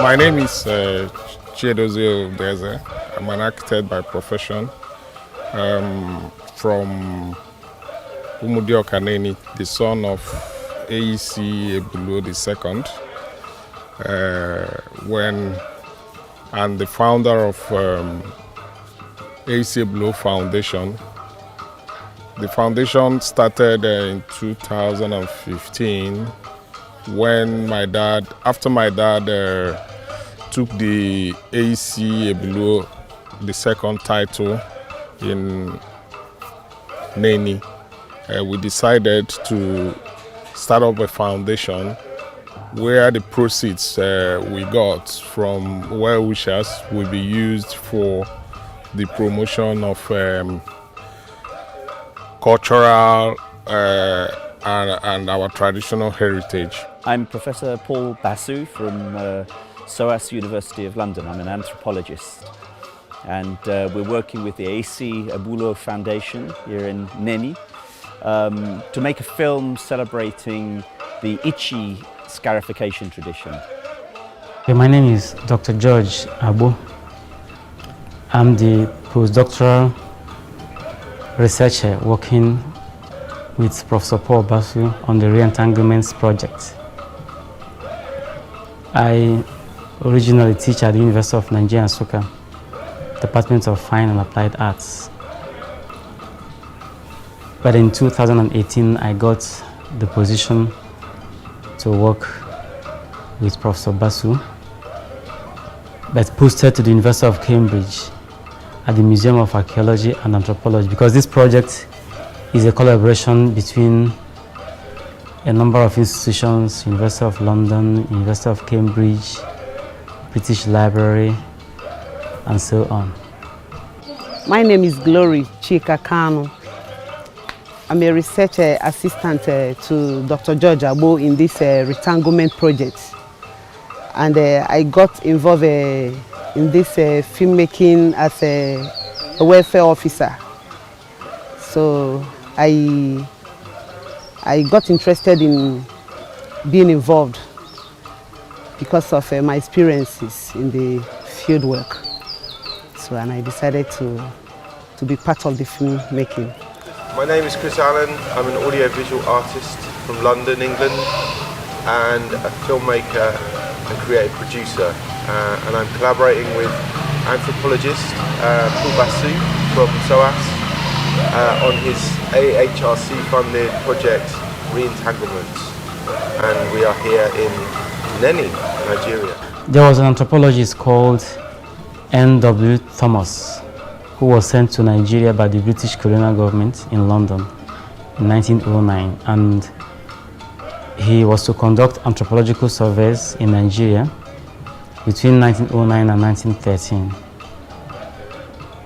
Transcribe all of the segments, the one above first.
My name is Chiedozie Obeze. I'm an architect by profession from Umudio Kaneni, the son of AEC Ebulo II, and the founder of AEC Ebulo Foundation. The foundation started in 2015 when after my dad took the AEC Ebulo II title in Neni. We decided to start up a foundation where the proceeds we got from well-wishers will be used for the promotion of cultural and our traditional heritage. I'm Professor Paul Basu from SOAS University of London. I'm an anthropologist, and we're working with the AEC Ebulo Foundation here in Neni to make a film celebrating the Ichi scarification tradition. My name is Dr. George Abu. I'm the postdoctoral researcher working with Professor Paul Basu on the Re-Entanglements project. I originally teach at the University of Nigeria, Nsukka, Department of Fine and Applied Arts. But in 2018, I got the position to work with Professor Basu, but posted to the University of Cambridge at the Museum of Archaeology and Anthropology, because this project is a collaboration between a number of institutions: University of London, University of Cambridge, British Library, and so on. My name is Glory Chika Kano. I'm a research assistant to Dr. George Abu in this retanglement project. And I got involved in this filmmaking as a welfare officer. So I got interested in being involved because of my experiences in the field work. So, and I decided to be part of the filmmaking. My name is Chris Allen. I'm an audiovisual artist from London, England, and a filmmaker and creative producer. And I'm collaborating with anthropologist Paul Basu from SOAS on his AHRC-funded project Re-Entanglements. And we are here in Neni, Nigeria. There was an anthropologist called N.W. Thomas, who was sent to Nigeria by the British colonial government in London in 1909, and he was to conduct anthropological surveys in Nigeria between 1909 and 1913.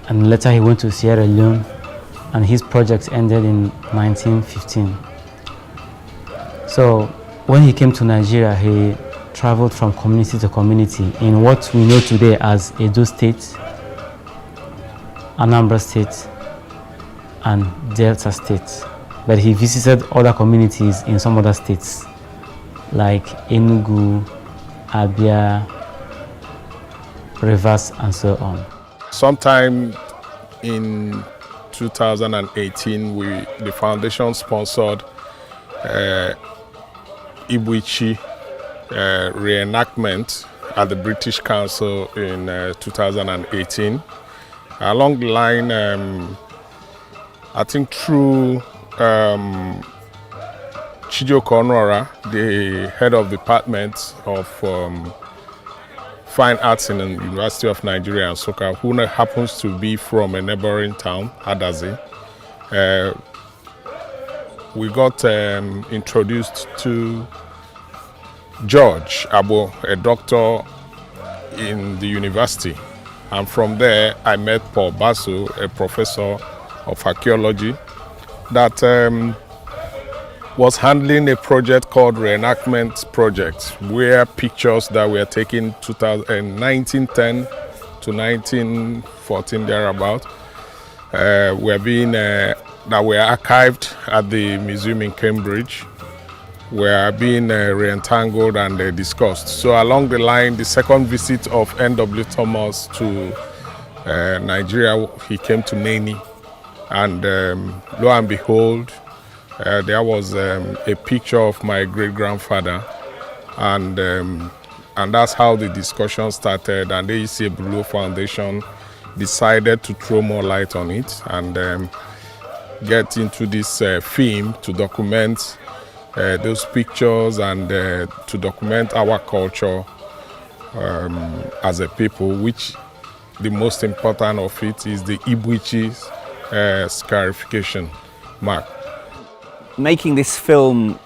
And later he went to Sierra Leone, and his project ended in 1915. So when he came to Nigeria, he traveled from community to community in what we know today as Edo State, Anambra State, and Delta State. But he visited other communities in some other states like Enugu, Abia, Rivers, and so on. Sometime in 2018, the foundation sponsored Ichi reenactment at the British Council in 2018. Along the line, I think through Chijioke Onora, the head of the department of Fine Arts in the University of Nigeria, Nsukka, who happens to be from a neighboring town, Adazi, we got introduced to George Abu, a doctor in the university. And from there, I met Paul Basu, a professor of archaeology that was handling a project called Reenactment Project, where pictures that were taken 1910 to 1914 thereabout were being that were archived at the museum in Cambridge, were being re-entangled and discussed. So along the line, the second visit of N.W. Thomas to Nigeria, he came to Neni, and lo and behold, there was a picture of my great-grandfather, and that's how the discussion started, and the Ichi Foundation decided to throw more light on it and get into this film to document those pictures and to document our culture as a people, which the most important of it is the Ichi scarification mark. Making this film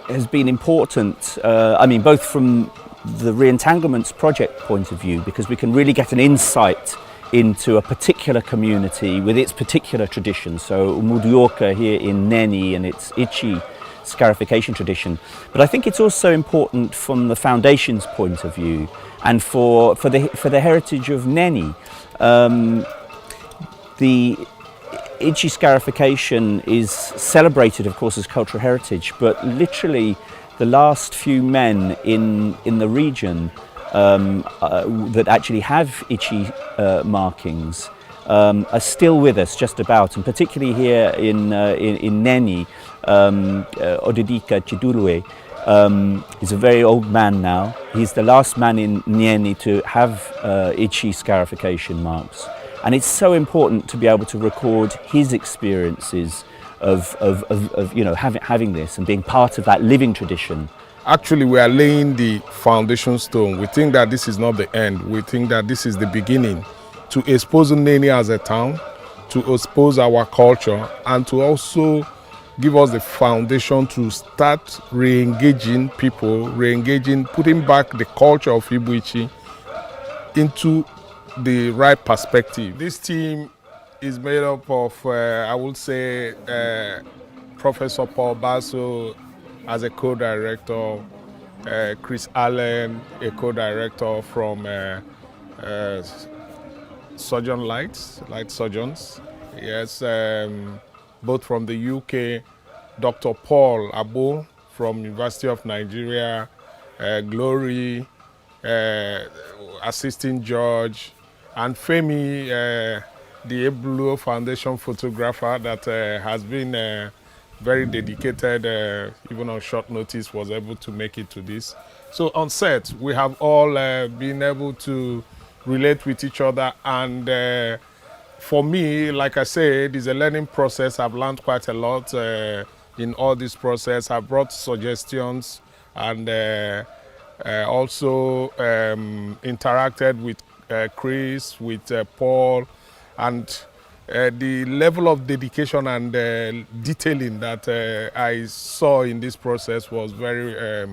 has been important, I mean, both from the Re-Entanglements project point of view, because we can really get an insight into a particular community with its particular tradition. So Umudioka here in Neni and its Ichi scarification tradition. But I think it's also important from the foundation's point of view and for the heritage of Neni. The Ichi scarification is celebrated, of course, as cultural heritage, but literally the last few men in the region that actually have Ichi markings are still with us, just about, and particularly here in Neni, Odedika Chidulwe is a very old man now. He's the last man in Neni to have Ichi scarification marks. And it's so important to be able to record his experiences of you know, having this and being part of that living tradition. Actually, we are laying the foundation stone. We think that this is not the end. We think that this is the beginning to expose Neni as a town, to expose our culture, and to also give us the foundation to start re-engaging people, putting back the culture of Ichi into the right perspective. This team is made up of, I would say, Professor Paul Basso as a co-director, Chris Allen, a co-director from Surgeon Light Surgeons. Yes, both from the UK, Dr. Paul Abo from University of Nigeria, Glory, assistant judge, and Femi, the Ebulo Foundation photographer that has been very dedicated, even on short notice, was able to make it to this. So on set, we have all been able to relate with each other, and for me, like I said, it's a learning process. I've learned quite a lot in all this process. I've brought suggestions and also interacted with Chris, with Paul, and the level of dedication and detailing that I saw in this process was very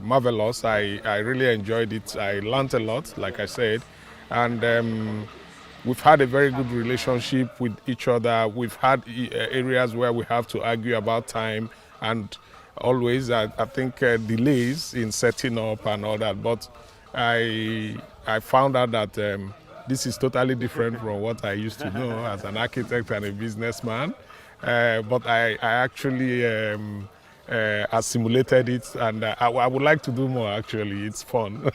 marvelous. I really enjoyed it. I learned a lot, like I said, and we've had a very good relationship with each other. We've had areas where we have to argue about time and always, I think, delays in setting up and all that. But I found out that this is totally different from what I used to know as an architect and a businessman. But I actually assimilated it, and I would like to do more, actually. It's fun.